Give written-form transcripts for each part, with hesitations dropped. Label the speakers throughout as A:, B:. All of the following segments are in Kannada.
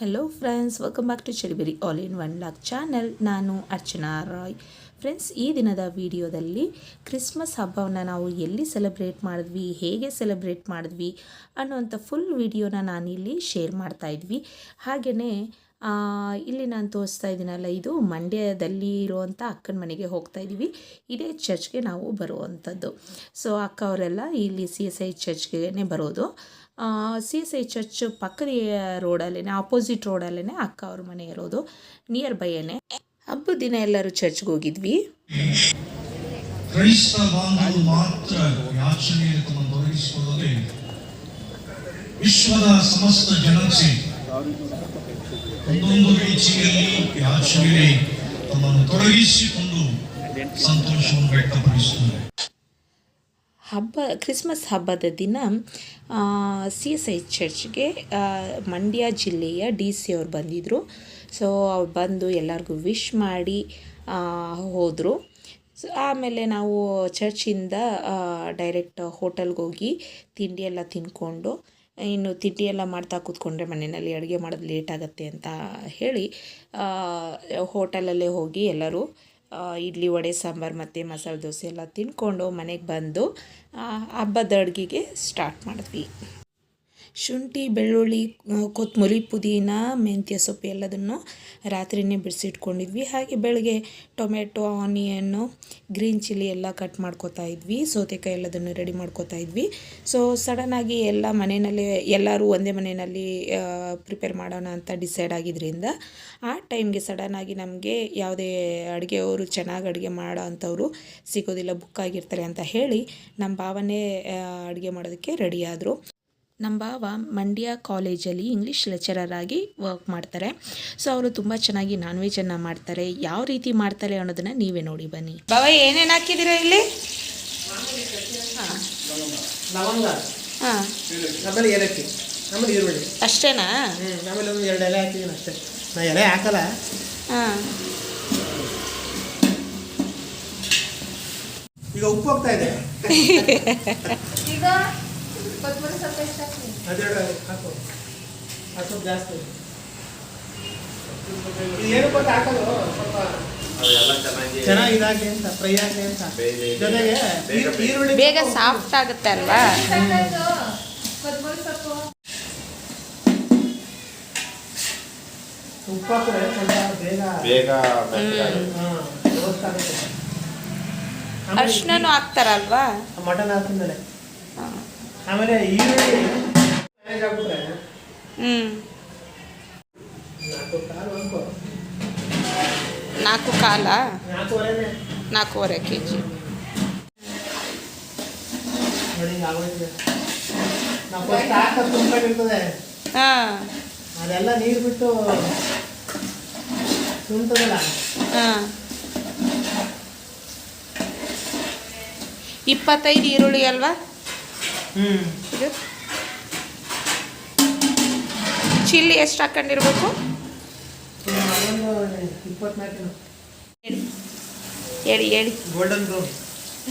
A: Hello friends, welcome back to ಚಳಿಬೇರಿ all in one lock channel. ನಾನು ಅರ್ಚನಾ ರಾಯ್. ಫ್ರೆಂಡ್ಸ್, ಈ ದಿನದ ವಿಡಿಯೋದಲ್ಲಿ ಕ್ರಿಸ್ಮಸ್ ಹಬ್ಬವನ್ನು ನಾವು ಎಲ್ಲಿ ಸೆಲೆಬ್ರೇಟ್ ಮಾಡಿದ್ವಿ, ಹೇಗೆ ಸೆಲೆಬ್ರೇಟ್ ಮಾಡಿದ್ವಿ ಅನ್ನುವಂಥ ಫುಲ್ ವಿಡಿಯೋನ ನಾನಿಲ್ಲಿ ಶೇರ್ ಮಾಡ್ತಾಯಿದ್ವಿ. ಹಾಗೆಯೇ ಇಲ್ಲಿ ನಾನು ತೋರಿಸ್ತಾ ಇದ್ದೀನಲ್ಲ, ಇದು ಮಂಡ್ಯದಲ್ಲಿ ಇರುವಂಥ ಅಕ್ಕನ ಮನೆಗೆ ಹೋಗ್ತಾ ಇದ್ದೀವಿ. ಇದೇ ಚರ್ಚ್ಗೆ ನಾವು ಬರುವಂಥದ್ದು. ಸೊ ಅಕ್ಕ ಅವರೆಲ್ಲ ಇಲ್ಲಿ CSI ಚರ್ಚ್ಗೆ ಬರೋದು. CSI ಚರ್ಚ್ ಪಕ್ಕದ ರೋಡಲ್ಲೇ, ಆಪೋಸಿಟ್ ರೋಡಲ್ಲೇ ಅಕ್ಕ ಅವ್ರ ಮನೆ ಇರೋದು, ನಿಯರ್ ಬೈಯೇ. ಹಬ್ಬದ ದಿನ ಎಲ್ಲರೂ ಚರ್ಚ್ಗೆ ಹೋಗಿದ್ವಿ.
B: ಕ್ರೈಸ್ತ ಬಾಂಧವರು ಮಾತ್ರ ಯಾಚನೆಯಲ್ಲಿ ತಮ್ಮನ್ನು ತೊಡಗಿಸಿಕೊಳ್ಳದೆ ವಿಶ್ವದ ಸಮಸ್ತ ಜನತೆ ಒಂದೊಂದು ರೀತಿಯಲ್ಲಿ ಯಾಚನೆಯಲ್ಲಿ ತಮ್ಮನ್ನು ತೊಡಗಿಸಿಕೊಂಡು ಸಂತೋಷವನ್ನು ವ್ಯಕ್ತಪಡಿಸುತ್ತಾರೆ.
A: ಕ್ರಿಸ್ಮಸ್ ಹಬ್ಬದ ದಿನ CSI ಚರ್ಚ್ಗೆ ಮಂಡ್ಯ ಜಿಲ್ಲೆಯ DC ಅವ್ರು ಬಂದಿದ್ದರು. ಸೊ ಅವ್ರು ಬಂದು ಎಲ್ಲರಿಗೂ ವಿಶ್ ಮಾಡಿ ಹೋದರು. ಸೊ ಆಮೇಲೆ ನಾವು ಚರ್ಚಿಂದ ಡೈರೆಕ್ಟ್ ಹೋಟೆಲ್ಗೆ ಹೋಗಿ ತಿಂಡಿ ಎಲ್ಲ ತಿಂದ್ಕೊಂಡು, ಇನ್ನು ತಿಂಡಿ ಎಲ್ಲ ಮಾಡ್ತಾ ಕೂತ್ಕೊಂಡ್ರೆ ಮನೆಯಲ್ಲಿ ಅಡುಗೆ ಮಾಡೋದು ಲೇಟ್ ಆಗುತ್ತೆ ಅಂತ ಹೇಳಿ ಹೋಟೆಲಲ್ಲೇ ಹೋಗಿ ಎಲ್ಲರೂ ಇಡ್ಲಿ, ವಡೆ, ಸಾಂಬಾರು ಮತ್ತು ಮಸಾಲೆ ದೋಸೆ ಎಲ್ಲ ತಿಂದ್ಕೊಂಡು ಮನೆಗೆ ಬಂದು ಹಬ್ಬದ ಅಡುಗೆಗೆ ಸ್ಟಾರ್ಟ್ ಮಾಡಿದ್ವಿ. ಶುಂಠಿ, ಬೆಳ್ಳುಳ್ಳಿ, ಕೊತ್ತಂಬರಿ, ಪುದೀನ, ಮೆಂತ್ಯ ಸೊಪ್ಪು ಎಲ್ಲದನ್ನು ರಾತ್ರಿಯೇ ಬಿಡಿಸಿಟ್ಕೊಂಡಿದ್ವಿ. ಹಾಗೆ ಬೆಳಗ್ಗೆ ಟೊಮೆಟೊ, ಆನಿಯನ್ನು, ಗ್ರೀನ್ ಚಿಲ್ಲಿ ಎಲ್ಲ ಕಟ್ ಮಾಡ್ಕೋತಾ ಇದ್ವಿ. ಸೌತೆಕಾಯಿ ಎಲ್ಲದನ್ನು ರೆಡಿ ಮಾಡ್ಕೋತಾ ಇದ್ವಿ. ಸೊ ಸಡನ್ನಾಗಿ ಎಲ್ಲ ಮನೆಯಲ್ಲಿ ಎಲ್ಲರೂ ಒಂದೇ ಮನೆಯಲ್ಲಿ ಪ್ರಿಪೇರ್ ಮಾಡೋಣ ಅಂತ ಡಿಸೈಡ್ ಆಗಿದ್ದರಿಂದ ಆ ಟೈಮ್ಗೆ ಸಡನ್ನಾಗಿ ನಮಗೆ ಯಾವುದೇ ಅಡುಗೆಯವರು ಚೆನ್ನಾಗಿ ಅಡುಗೆ ಮಾಡೋ ಅಂಥವ್ರು ಸಿಗೋದಿಲ್ಲ, ಬುಕ್ ಆಗಿರ್ತಾರೆ ಅಂತ ಹೇಳಿ ನಮ್ಮ ಭಾವನೇ ಅಡುಗೆ ಮಾಡೋದಕ್ಕೆ ರೆಡಿಯಾದರು. ನಮ್ಮ ಭಾವ ಮಂಡ್ಯ ಕಾಲೇಜಲ್ಲಿ ಇಂಗ್ಲೀಷ್ ಲೆಕ್ಚರರ್ ಆಗಿ ವರ್ಕ್ ಮಾಡ್ತಾರೆ. ಸೊ ಅವರು ತುಂಬ ಚೆನ್ನಾಗಿ ನಾನ್ ವೆಜ್ಜನ್ನು ಮಾಡ್ತಾರೆ. ಯಾವ ರೀತಿ ಮಾಡ್ತಾರೆ ಅನ್ನೋದನ್ನು ನೀವೇ ನೋಡಿ ಬನ್ನಿ. ಭಾವ, ಏನೇನು ಹಾಕಿದ್ದೀರಾ ಇಲ್ಲಿ?
C: ಲವಂಗ,
A: ಹಾಂ,
C: ಆಮೇಲೆ ಏಲಕ್ಕಿ, ಆಮೇಲೆ ಈರುಳ್ಳಿ
A: ಅಷ್ಟೇನಾ?
C: ಆಮೇಲೆ ಒಂದು 2 ಎಲೆ ಹಾಕಿದ್ದೀನಿ ಅಷ್ಟೇ. ನಾ ಎಲೆ ಹಾಕಲ್ಲ.
A: ಹಾಂ,
C: ಈಗ ಉಪ್ಪು ಹೋಗ್ತಾ ಇದೆ.
D: ಈಗ ಕೊತ್ತಂಬರಿ ಸೊಪ್ಪು ಎಷ್ಟು ಹಾಕ್ತೀನಿ?
C: ಅದೆರಡು ಹಾಕು, ಅದು ಸ್ವಲ್ಪ ಜಾಸ್ತಿ. ಏನು ಕೊಟ್ಟು ಹಾಕೋದು ಸ್ವಲ್ಪ ಚೆನ್ನಾಗಿದಾಗಲಿ ಅಂತ, ಫ್ರೈ ಆಗಲಿ ಅಂತ. ಜೊತೆಗೆ ಈರುಳ್ಳಿ
A: ಬೇಗ ಸಾಫ್ಟ್ ಆಗುತ್ತೆ ಅಲ್ವಾ?
D: ಕೊತ್ತಂಬರಿ ಸೊಪ್ಪು,
C: ಉಪ್ಪು ಹಾಕಿದ್ರೆ ಸ್ವಲ್ಪ ಬೇಗ ರೋಸ್ಟ್ ಆಗುತ್ತೆ.
A: ಅರ್ಶಿನೂ ಹಾಕ್ತಾರಲ್ವಾ?
C: ಮಟನ್ ಹಾಕಿದ್ಮೇಲೆ ಆಮೇಲೆ ಈರುಳ್ಳಿ ಹಾಕ್ಬಿಟ್ರೆ
A: 4 ಕಾಲ
C: 4.5
A: 4.5 kg
C: ನೋಡಿ. ಆಗೋಯ್ತು. ನಾವು ಫಸ್ಟ್ ಹಾಕೋದು ತುಂಬಿರ್ತದೆ,
A: ಹಾಂ,
C: ಅದೆಲ್ಲ ನೀರು ಬಿಟ್ಟು ತುಂಬ್ತದಲ್ಲ.
A: ಹಾಂ, 25 ಈರುಳ್ಳಿ ಅಲ್ವಾ ಇದು? ಚಿಲ್ಲಿ ಎಷ್ಟು ಹಾಕೊಂಡಿರ್ಬೇಕು?
C: 24
A: ಹೇಳಿ.
C: Golden brown.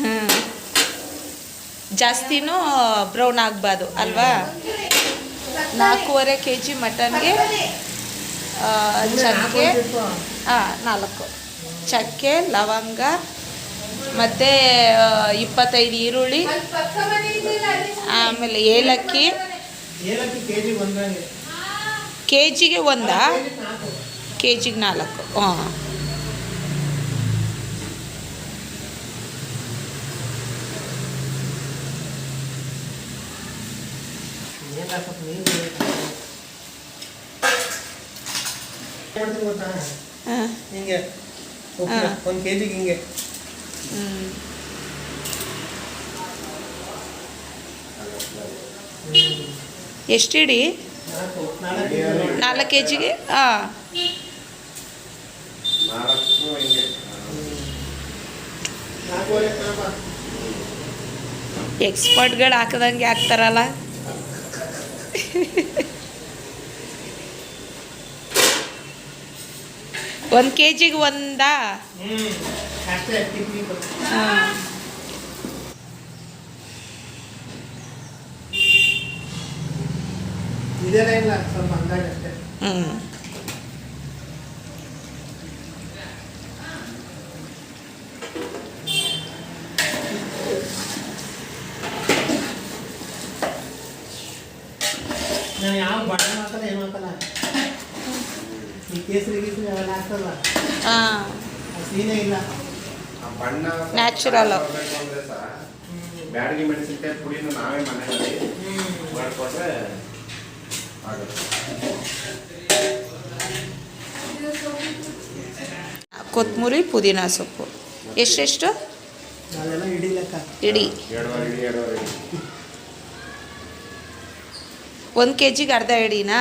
A: ಹಾಂ, ಜಾಸ್ತಿನೂ ಬ್ರೌನ್ ಆಗಬಾರ್ದು ಅಲ್ವಾ? 4.5 kg ಮಟನ್ಗೆ ಚಕ್ಕೆ, 4 ಚಕ್ಕೆ, ಲವಂಗ ಮತ್ತು 25 ಈರುಳ್ಳಿ, ಆಮೇಲೆ ಏಲಕ್ಕಿ.
C: ಕೆಜಿ ಒಂದಾಗೆ,
A: ಕೆಜಿಗೆ 1, ಕೆಜಿಗೆ 4. ಹಾಂ,
C: ಮಾಡ್ತೀನಿ ಗೊತ್ತಾ?
A: ಹಾಂ,
C: ಹಿಂಗೆ 1 ಕೆಜಿಗೆ ಹಿಂಗೆ.
A: ಎಷ್ಟು ಇಡಿ? 4 kgಗೆ? ಹಾಂ, ಎಕ್ಸ್ಪರ್ಟ್ಗಳು ಹಾಕದಂಗೆ ಹಾಕ್ತಾರಲ್ಲ. ಒಂದು ಕೆಜಿಗೆ 1?
C: ಅಷ್ಟೇ.
A: ಹಾಂ,
C: ಇದೆಲ್ಲ ಇಲ್ಲ, ಸ್ವಲ್ಪ ಅಂದಾಜು ಅಷ್ಟೇ.
A: ಹ್ಞೂ
C: ನಾನು ಯಾವ ಬಣ್ಣ ಹಾಕಲ್ಲ ಏನು ಹಾಕಲ್ಲ. ಈ ಕೇಸರಿ ಗೀಸರಿ ಅವೆಲ್ಲ ಹಾಕಲ್ಲ.
A: ಹಾಂ
C: ಆ ಸೀನೇ ಇಲ್ಲ.
E: ಆ ಬಣ್ಣ
A: Natural.
E: ಬರ್ಬೇಕು ಅಂದ್ರೆ ಸಹ ಬ್ಯಾಡಗಿ ಮೆಣಸಿನ್ಕಾಯಿ ಪುಡಿನ ನಾವೇ ಮನೆಯಲ್ಲಿ ಮಾಡ್ಕೊಂಡ್ರೆ ಆಗುತ್ತೆ.
A: ಕೊತ್ತಂಬರಿ ಪುದೀನ ಸೊಪ್ಪು ಎಷ್ಟೆಷ್ಟು
C: ನಾವೆಲ್ಲ ಇಡೀ ಲೆಕ್ಕ.
A: ಇಡೀ
E: 2.5
A: 1 kg ಅರ್ಧ ಇಡೀನಾ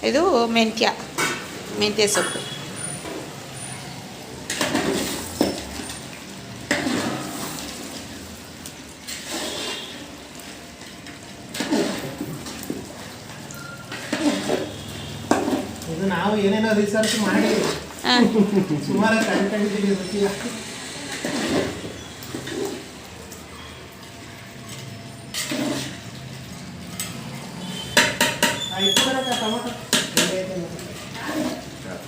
A: ಇದು ಮೆಂತ್ಯ ಸೊಪ್ಪು
C: ಇದು ನಾವು ಏನೇನೋ ರಿಸರ್ಚ್ ಮಾಡಿ
A: ಹಾಂ
C: ಸುಮಾರು ಕಂಡಿದ್ದೀವಿ ರುಚಿಯ. ಟೊಮೊಟೊ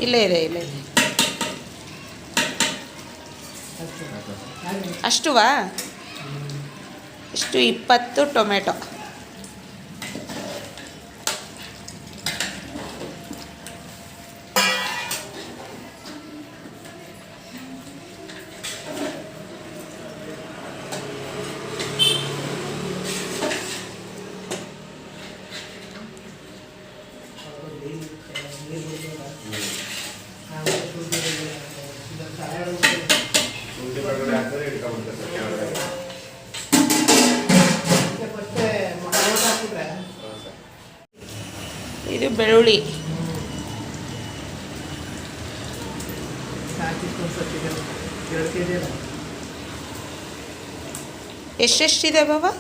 A: ಇಲ್ಲೇ ಇದೆ ಅಷ್ಟುವಾ ಇಷ್ಟು 20 ಟೊಮೆಟೊ
E: ಶುಂಠಿ ಬೆಳ್ಳುಳ್ಳಿ ಹಾಕಿದ್ರೆ ಇಟ್ಕೊಂಡ್ಬಿಡ್ತಾರೆ ಸರ್ ಕೆಳಗಡೆ.
C: ಹಾಕಿದ್ರೆ
E: ಹೌದು ಸರ್.
A: ಇದು ಬೆಳ್ಳುಳ್ಳಿ
C: ಹಾಕಿತ್ತು ಸತ್ತಿದೆ 2 kg ಇಲ್ಲ.
A: ಎಷ್ಟೆಷ್ಟಿದೆ ಬಾಬಾ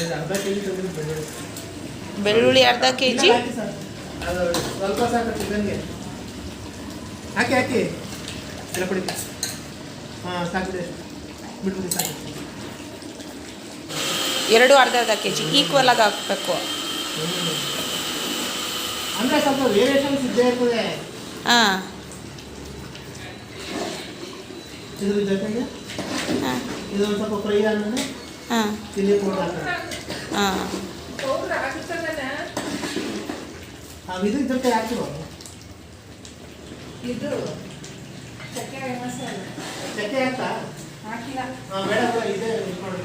C: ಇದು ಅರ್ಧ kg ತಂದಿದ್ದು ಬೆಳ್ಳುಳ್ಳಿ.
A: ಬೆಳ್ಳುಳ್ಳಿ ಅರ್ಧ kg
C: ಇಲ್ಲ, ಹಾಕಿ ಸರ್. ಅದು ಸ್ವಲ್ಪ ಸಾಕು ಚಿಕನ್ಗೆ. ಹಾಕಿ ಎಲ್ಲ ಕೊಡಿ. ಹಾಂ ಸಾಕಿದೆ ಬಿಟ್ಬಿಡಿ ಸಾಕು.
A: ಎರಡು ಅರ್ಧ kg ಈಕ್ವಲ್ ಆಗಿ ಹಾಕಬೇಕು
C: ಅಂದರೆ ಸ್ವಲ್ಪ ವೇರಿಯೇಷನ್ಸ್ ಇದ್ದೇ ಇರ್ತದೆ.
A: ಹಾಂ
C: ಇದ್ರ ಜೊತೆಗೆ
A: ಹಾಂ
C: ಇದು ಒಂದು ಸ್ವಲ್ಪ ಫ್ರೈ ಆದಮೇಲೆ
A: ಹಾಂ
C: ಚಿಲ್ಲಿ ಪೌಡರ್ ಹಾಕೋದು.
A: ಹಾಂ
D: ಪೌಡ್ರ್ ಹಾಕ್ತಾರಲ್ಲ,
C: ಇದ್ರ ಜೊತೆ ಹಾಕಿರೋದು
D: ಇದು ಚಕ್ಕೆ ಮಸಾಲ
C: ಚಕ್ಕೆ ಹಾಕ್ತಾ?
D: ಹಾಕಿಲ್ಲ,
C: ಬೇಡ ಬೇಡ ಇದೇ ಇದು ಮಾಡಿ.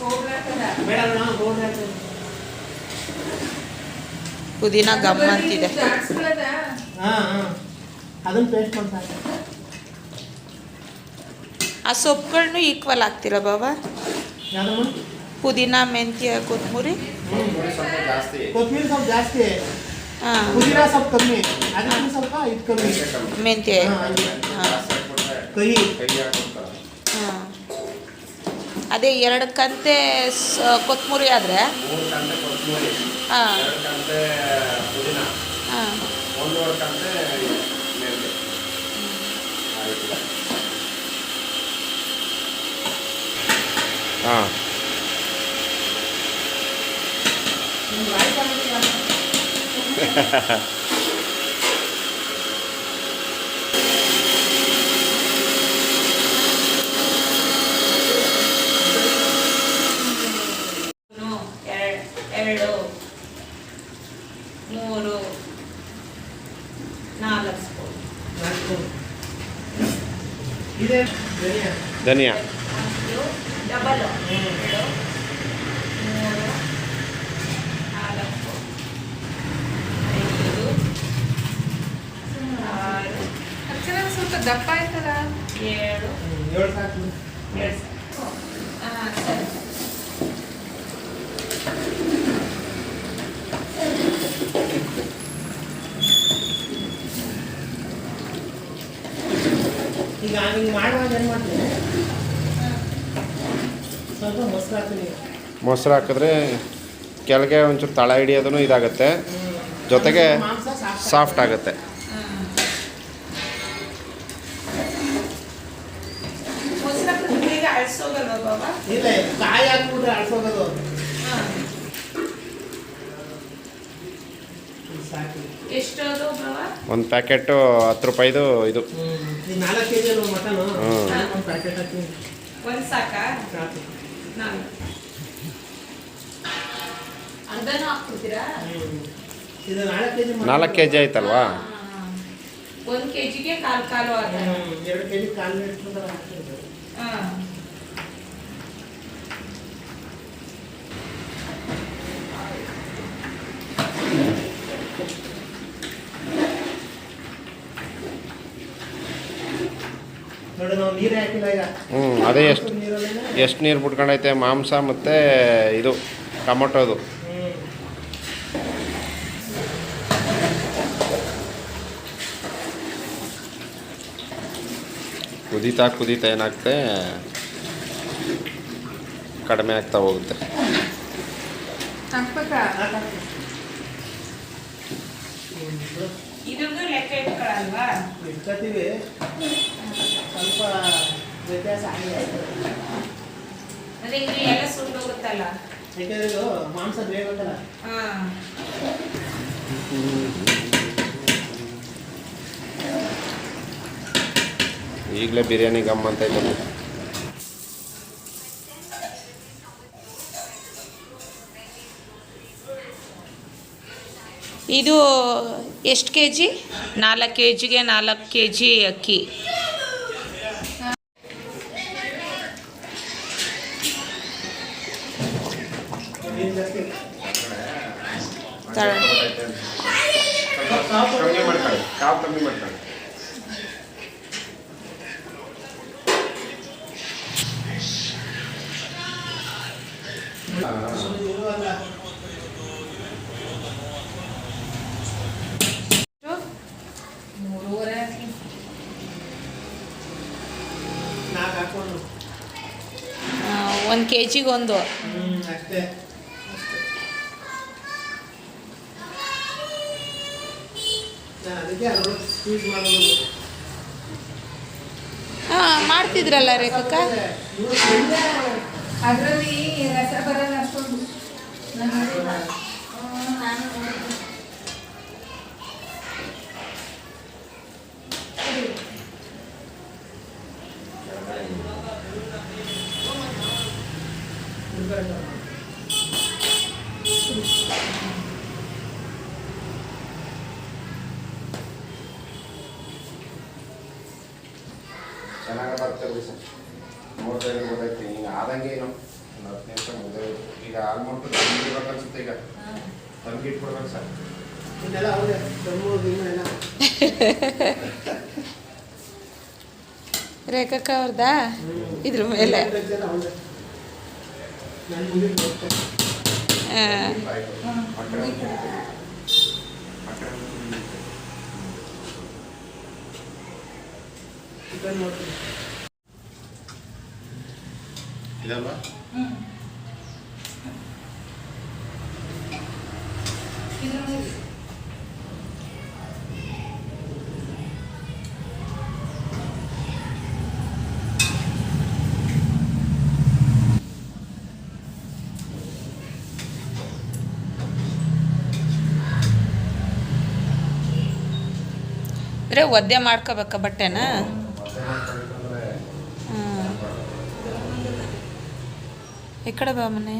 D: ಪೌಡ್ರ್ ಹಾಕಲ್ಲ.
C: ಬೇಡ ಬೇಡ ಪೌಡರ್ ಹಾಕೋದು.
A: ಪುದೀನ ಗಮ್ ಅಂತಿದೆ
D: ಜಾಡ್ಸ್ಕೊಳ್ಳೋದ?
C: ಹಾಂ ಅದನ್ನು ಪೇಸ್ಟ್ ಮಾಡಿ ಸಾಕು.
A: ಆ ಸೊಪ್ಪುಗಳನ್ನು ಈಕ್ವಲ್ ಹಾಕ್ತೀರಾ ಬಾಬಾ
C: ಯಾವ್ದು ಮಾಡಿ?
A: ಪುದೀನ ಮೆಂತ್ಯ ಕೊತ್ತಂಬರಿ
E: ಕೊತ್ತಂಬರಿ ಸ್ವಲ್ಪ ಜಾಸ್ತಿ,
C: ಕೊತ್ತಂಬರಿ ಸ್ವಲ್ಪ ಜಾಸ್ತಿ,
A: ಹಾಂ
C: ಪುದೀನ ಸ್ವಲ್ಪ ಕಮ್ಮಿ, ಅದಕ್ಕೆ ಸ್ವಲ್ಪ ಇದು ಕಮ್ಮಿ.
A: ಮೆಂತ್ಯ
E: ಜಾಸ್ತಿ ಹಾಕ್ಬಿಟ್ರೆ
C: ಕಹಿ
E: ಕೈ ಹಾಕ್ಬಿಡ್ತಾರೆ.
A: ಹಾಂ ಅದೇ 2 ಕಂತೆ ಕೊತ್ತಂಬರಿ ಆದರೆ
E: 3 ಕಂತೆ ಕೊತ್ತಂಬರಿ,
A: ಹಾಂ
E: 2 ಕಂತೆ ಪುದೀನ,
A: ಹಾಂ
E: 1.5 ಕಂತೆ ಮೆಂತ್ಯ. ಹಾಂ
C: ನಿಮ್ಗೆ ಆಯ್ತು ಆಗಿಲ್ಲ.
A: ಎರಡು 3 4 ಸ್ಪೂನ್
C: ನಾಲ್ಕು. ಇದೆ ಧನಿಯಾ.
E: ಧನಿಯಾ
A: ಡಬಲ್ 2 3 4 5 6
D: ಅಕ್ಷರ ಸ್ವಲ್ಪ ದಪ್ಪ ಆಯ್ತಲ್ಲ.
A: 7
C: 7 ಸಾಕು.
A: 2 ಹಾಂ ಸರಿ
C: ಈಗ ಹಿಂಗೆ ಮಾಡುವಾಗ ಏನು ಮಾಡ್ತೀನಿ, ಸ್ವಲ್ಪ ಮೊಸರು ಹಾಕ್ತೀನಿ.
E: ಮೊಸರು ಹಾಕಿದ್ರೆ ಕೆಳಗೆ ಒಂಚೂರು ತಳ ಹಿಡಿಯೋದೂ ಇದಾಗುತ್ತೆ, ಜೊತೆಗೆ
C: ಮಾಂಸ
E: ಸಾಫ್ಟ್ ಆಗುತ್ತೆ.
A: ಮೊಸರು ಬೇಗ ಅಳಿಸೋಗಲ್ವ ಬಾಬಾ
C: ಇಲ್ಲ ಕಾಯಿ ಹಾಕ್ಬಿಟ್ರೆ ಅಳ್ಸೋಗೋದು.
A: ಹಾಂ
C: ಸಾಕು.
D: ಎಷ್ಟು ಅದು ಬ್ರವ?
E: ಒಂದು ಪ್ಯಾಕೆಟು 10 ರೂಪಾಯಿದು ಇದು.
C: ಈಗ 4 kg ಮಟನು
E: ಹ್ಮ್.
C: ಒಂದು ಪ್ಯಾಕೆಟ್ ಹಾಕಿ
D: ಒಂದು ಸಾಕಾ?
C: ಸಾಕು.
D: ನಾನು ಅರ್ಧನೂ ಹಾಕ್ಬಿಡ್ತೀರಾ?
C: ಇದು 4 kg
E: 4 kg ಆಯ್ತಲ್ವಾ?
D: 1 kgಗೆ ಕಾಲು ಆಗ.
C: 2 kg ಕಾಲು ಲೀಟ್ರ್ ಹಾಕ್ತಿದ್ರು.
D: ಹಾಂ.
C: ನೋಡಿ ನಾವು ನೀರೇ ಹಾಕಿಲ್ಲ ಈಗ.
E: ಅದೇ ಎಷ್ಟು ನೀರು ಬಿಟ್ಕೊಂಡೈತೆ ಮಾಂಸ ಮತ್ತು ಇದು ಟೊಮೊಟೊದು. ಕುದೀತಾ ಏನಾಗುತ್ತೆ, ಕಡಿಮೆ ಆಗ್ತಾ ಹೋಗುತ್ತೆ.
D: ಹಾಕ್ಬೇಕಾ? ಇದ್ರದ್ದು ಲೆಕ್ಕ ಇಟ್ಕೊಳ್ಳಲ್ವಾ?
C: ಇಟ್ಕೊತೀವಿ, ಸ್ವಲ್ಪ ವ್ಯತ್ಯಾಸ ಆಗಿದೆ.
D: ಅದೇ ಇದು ಎಲ್ಲ ಸುಂಡೋಗುತ್ತಲ್ಲ.
C: ಯಾಕೆಂದ್ರೆ ಇದು ಮಾಂಸ ಬೇಕಲ್ಲ.
D: ಹಾಂ.
E: ಈಗಲೇ ಬಿರಿಯಾನಿ ಗಮ್ ಅಂತ ಇದ್ದಾರೆ.
A: ಇದು ಎಷ್ಟು ಕೆ ಜಿ? 4 kgಗೆ 4 kg ಅಕ್ಕಿ.
C: ನೀರು ಜಾಸ್ತಿ
E: ಕಮ್ಮಿ ಮಾಡ್ಕೊಳ್ಳಿ, ಕಾವು ಕಮ್ಮಿ ಮಾಡ್ಕೊಳ್ಳಿ.
C: ಇರುವಲ್ಲ.
D: ಮೂರುವರೆ ಹಾಕಿ.
C: 4 ಹಾಕೊಂಡು
A: 1 kgಗೆ ಒಂದು.
C: ಅಷ್ಟೇ. ಅದಕ್ಕೆ ಅದು ಸ್ವೀಟ್ ಮಾಡೋದು.
A: ಮಾಡ್ತಿದ್ರಲ್ಲ ರೇಖಕ್ಕ?
C: ಇವ್ರು ಬೆಣ್ಣೆ
D: ಅದರಲ್ಲಿ ರಸ ಬರಲ್ಲ ಅಷ್ಟೊಂದು. ನಾನು ನೋಡಿಲ್ಲ. ನಾನು ನೋಡಿಲ್ಲ.
E: ಚೆನ್ನಾಗಿ ಬರ್ತೀವಿ ಸರ್. ನೋಡಿದ್ರೆ ಗೊತ್ತಾಯ್ತು ಈಗ ಆದಂಗೆ ಏನು ಒಂದು 10 ನಿಮಿಷ ಮುಂದೆ ಈಗ ಆಲ್ಮೋಸ್ಟ್ ತಂಗಿಡ್ಬೇಕು ಅನ್ಸುತ್ತೆ. ಈಗ ತಂಗಿ ಇಟ್ಬಿಡ್ಬೇಕು ಸರ್.
C: ಇದೆಲ್ಲ ಅವ್ರೆ ದಮ್ಮು ಗಿಮ್ಮು ಎಲ್ಲ.
A: ರೇಖಕ್ಕ ಅವ್ರದಾ? ಇದ್ರ ಮೇಲೆ
C: ಇದೆಲ್ಲ ಅವ್ರೆ. ನಾನು ಮುಗಿದು ಹೋಗ್ತೇನೆ. ಚಿಕನ್ ನೋಡ್ತೀನಿ.
E: ಇದಲ್ವಾ?
A: ಅಂದರೆ ಒದ್ದೆ ಮಾಡ್ಕೋಬೇಕಾ ಬಟ್ಟೆನ? ಈ ಕಡೆ ಬಾ ಮನೆ.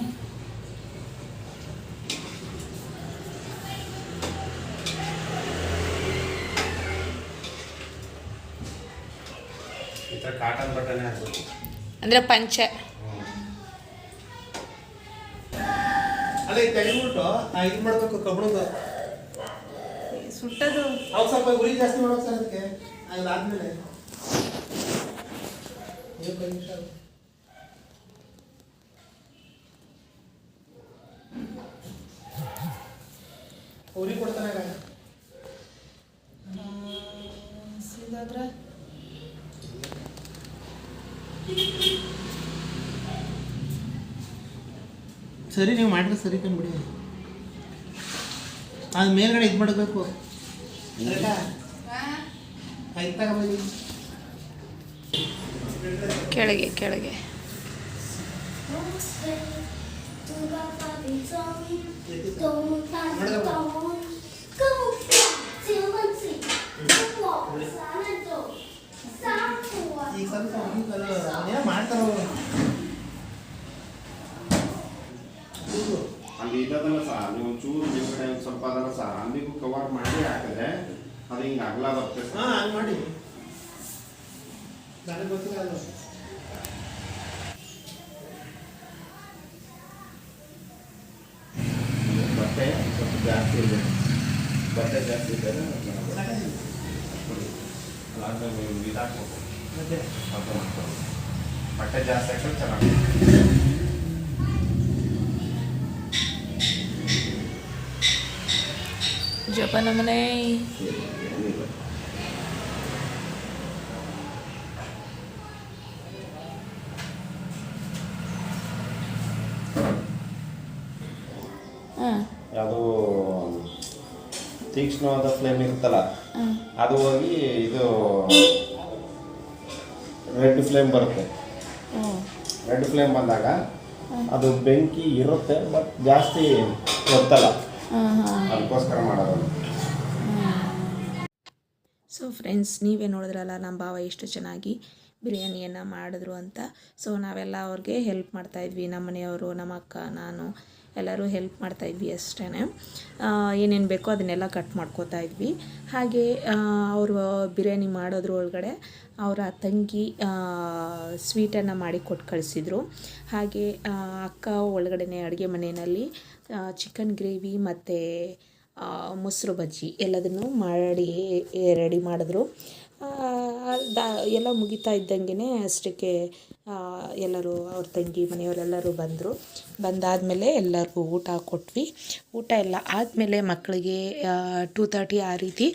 E: ಈ ಥರ ಕಾಟನ್ ಬಟ್ಟೆನೇ ಹಾಕ್ಬೇಕು.
A: ಅಂದರೆ ಪಂಚೆ.
C: ಅಲ್ಲ ಇದು ತೆಗೆದ್ಬಿಟ್ಟು ಇದು ಮಾಡಬೇಕು ಕಬ್ಬಣದ.
D: ಸುಟ್ಟದು.
C: ಅವಾಗ ಸ್ವಲ್ಪ ಉರಿ ಜಾಸ್ತಿ ಮಾಡೋದು ಸರ್ ಅದಕ್ಕೆ. ಅದಾದ್ಮೇಲೆ 5 ನಿಮಿಷ ಉರಿ ಕೊಡ್ತಾನೆ. ಸರಿ ನೀವು ಮಾಡಿದ್ರೆ ಸರಿ ಕಂಡ್ಬಿಡಿ. ಅದು ಮೇಲ್ಗಡೆ ಇದು ಮಾಡಬೇಕು.
A: ಕೆಳಗೆ ಕೆಳಗೆ.
C: Go
E: ಸ್ವಲ್ಪ ಅದನ್ನ ಸಹ ಅಲ್ಲಿಗೂ ಕವರ್ ಮಾಡಿ ಹಾಕಿದ್ರೆ ಅದು ಹಿಂಗೆ ಅಗಲ ಬರುತ್ತೆ ಸರ್.
C: ಹಾಂ ಹಂಗೆ ಮಾಡಿ ನನಗೆ ಗೊತ್ತಿಲ್ಲ ಅದು.
E: ಬಟ್ಟೆ ಸ್ವಲ್ಪ ಜಾಸ್ತಿ ಇದೆ, ಬಟ್ಟೆ ಜಾಸ್ತಿ ಇದೆ ಅದಾದ್ಮೇಲೆ ನೀವು ಇದಾಕ್ಬೇಕು,
C: ಮತ್ತೆ
E: ಅದು ಮಾಡ್ಕೊಳ್ಳಿ. ಬಟ್ಟೆ ಜಾಸ್ತಿ ಹಾಕಿದ್ರೆ ಚೆನ್ನಾಗಿ.
A: ಜೋಪಾನ ಮನೆ.
E: ಏನಿಲ್ಲ.
A: ಹಾಂ
E: ಅದು ತೀಕ್ಷ್ಣವಾದ ಫ್ಲೇಮ್ ಇರುತ್ತಲ್ಲ, ಅದು ಹೋಗಿ ಇದು ರೆಡ್ ಫ್ಲೇಮ್ ಬರುತ್ತೆ. ರೆಡ್ ಫ್ಲೇಮ್ ಬಂದಾಗ ಅದು ಬೆಂಕಿ ಇರುತ್ತೆ, ಬಟ್ ಜಾಸ್ತಿ ಗೊತ್ತಲ್ಲ, ಅದಕ್ಕೋಸ್ಕರ ಮಾಡೋದು.
A: ಸೊ ಫ್ರೆಂಡ್ಸ್, ನೀವೇ ನೋಡಿದ್ರಲ್ಲ ನಮ್ಮ ಭಾವ ಎಷ್ಟು ಚೆನ್ನಾಗಿ ಬಿರಿಯಾನಿಯನ್ನು ಮಾಡಿದ್ರು ಅಂತ. ಸೊ ನಾವೆಲ್ಲ ಅವ್ರಿಗೆ ಹೆಲ್ಪ್ ಮಾಡ್ತಾಯಿದ್ವಿ, ನಮ್ಮ ಮನೆಯವರು, ನಮ್ಮ ಅಕ್ಕ, ನಾನು ಎಲ್ಲರೂ ಹೆಲ್ಪ್ ಮಾಡ್ತಾಯಿದ್ವಿ ಅಷ್ಟೇ. ಏನೇನು ಬೇಕೋ ಅದನ್ನೆಲ್ಲ ಕಟ್ ಮಾಡ್ಕೋತಾ ಇದ್ವಿ. ಹಾಗೆ ಅವರು ಬಿರಿಯಾನಿ ಮಾಡೋದ್ರ ಒಳಗಡೆ ಅವರ ತಂಗಿ ಸ್ವೀಟನ್ನು ಮಾಡಿ ಕೊಟ್ಟು ಕಳಿಸಿದ್ರು. ಹಾಗೆ ಅಕ್ಕ ಒಳಗಡೆ ಅಡುಗೆ ಮನೆಯಲ್ಲಿ ಚಿಕನ್ ಗ್ರೇವಿ ಮತ್ತು ಮೊಸರು ಬಜ್ಜಿ ಎಲ್ಲದನ್ನು ಮಾಡಿ ರೆಡಿ ಮಾಡಿದ್ರು. ಎಲ್ಲ ಮುಗಿತಾ ಇದ್ದಂಗೆ ಅಷ್ಟಕ್ಕೆ ಎಲ್ಲರೂ ಅವ್ರ ತಂಗಿ ಮನೆಯವರೆಲ್ಲರೂ ಬಂದಾದಮೇಲೆ ಎಲ್ಲರಿಗೂ ಊಟ ಕೊಟ್ವಿ. ಊಟ ಎಲ್ಲ ಆದಮೇಲೆ ಮಕ್ಕಳಿಗೆ 2:30 ಆ ರೀತಿ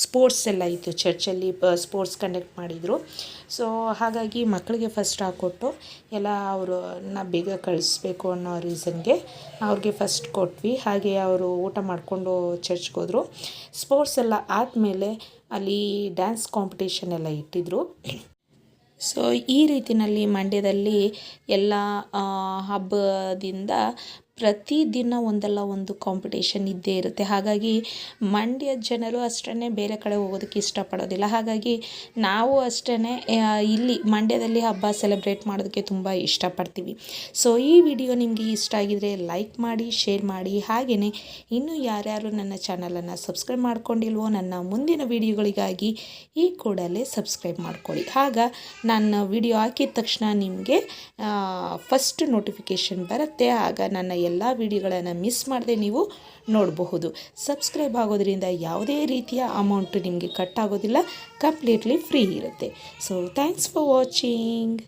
A: ಸ್ಪೋರ್ಟ್ಸ್ ಎಲ್ಲ ಇತ್ತು, ಚರ್ಚಲ್ಲಿ ಸ್ಪೋರ್ಟ್ಸ್ ಕಂಡಕ್ಟ್ ಮಾಡಿದರು. ಸೊ ಹಾಗಾಗಿ ಮಕ್ಕಳಿಗೆ ಫಸ್ಟ್ ಹಾಕ್ಕೊಟ್ಟು ಎಲ್ಲ ಅವ್ರನ್ನ ಬೇಗ ಕಳಿಸ್ಬೇಕು ಅನ್ನೋ ರೀಸನ್ಗೆ ಅವ್ರಿಗೆ ಫಸ್ಟ್ ಕೊಟ್ವಿ. ಹಾಗೆ ಅವರು ಊಟ ಮಾಡಿಕೊಂಡು ಚರ್ಚ್ಗೆ ಹೋದರು. ಸ್ಪೋರ್ಟ್ಸ್ ಎಲ್ಲ ಆದಮೇಲೆ ಅಲ್ಲಿ ಡ್ಯಾನ್ಸ್ ಕಾಂಪಿಟೇಷನ್ ಎಲ್ಲ ಇಟ್ಟಿದ್ರು. ಸೊ ಈ ರೀತಿಯಲ್ಲಿ ಮಂಡ್ಯದಲ್ಲಿ ಎಲ್ಲ ಹಬ್ಬದಿಂದ ಪ್ರತಿದಿನ ಒಂದಲ್ಲ ಒಂದು ಕಾಂಪಿಟೇಷನ್ ಇದ್ದೇ ಇರುತ್ತೆ. ಹಾಗಾಗಿ ಮಂಡ್ಯದ ಜನರು ಅಷ್ಟೇ ಬೇರೆ ಕಡೆ ಹೋಗೋದಕ್ಕೆ ಇಷ್ಟಪಡೋದಿಲ್ಲ. ಹಾಗಾಗಿ ನಾವು ಅಷ್ಟೇ ಇಲ್ಲಿ ಮಂಡ್ಯದಲ್ಲಿ ಹಬ್ಬ ಸೆಲೆಬ್ರೇಟ್ ಮಾಡೋದಕ್ಕೆ ತುಂಬ ಇಷ್ಟಪಡ್ತೀವಿ. ಸೊ ಈ ವಿಡಿಯೋ ನಿಮಗೆ ಇಷ್ಟ ಆಗಿದರೆ ಲೈಕ್ ಮಾಡಿ, ಶೇರ್ ಮಾಡಿ. ಹಾಗೆಯೇ ಇನ್ನೂ ಯಾರ್ಯಾರು ನನ್ನ ಚಾನಲನ್ನು ಸಬ್ಸ್ಕ್ರೈಬ್ ಮಾಡ್ಕೊಂಡಿಲ್ವೋ ನನ್ನ ಮುಂದಿನ ವಿಡಿಯೋಗಳಿಗಾಗಿ ಈ ಕೂಡಲೇ ಸಬ್ಸ್ಕ್ರೈಬ್ ಮಾಡ್ಕೊಳ್ಳಿ. ಆಗ ನಾನು ವಿಡಿಯೋ ಹಾಕಿದ ತಕ್ಷಣ ನಿಮಗೆ ಫಸ್ಟ್ ನೋಟಿಫಿಕೇಷನ್ ಬರುತ್ತೆ. ಆಗ ನನ್ನ ಎಲ್ಲ ವಿಡಿಯೋಗಳನ್ನು ಮಿಸ್ ಮಾಡದೆ ನೀವು ನೋಡಬಹುದು. ಸಬ್ಸ್ಕ್ರೈಬ್ ಆಗೋದ್ರಿಂದ ಯಾವುದೇ ರೀತಿಯ ಅಮೌಂಟ್ ನಿಮಗೆ ಕಟ್ ಆಗೋದಿಲ್ಲ, ಕಂಪ್ಲೀಟ್ಲಿ ಫ್ರೀ ಇರುತ್ತೆ. So thanks for watching.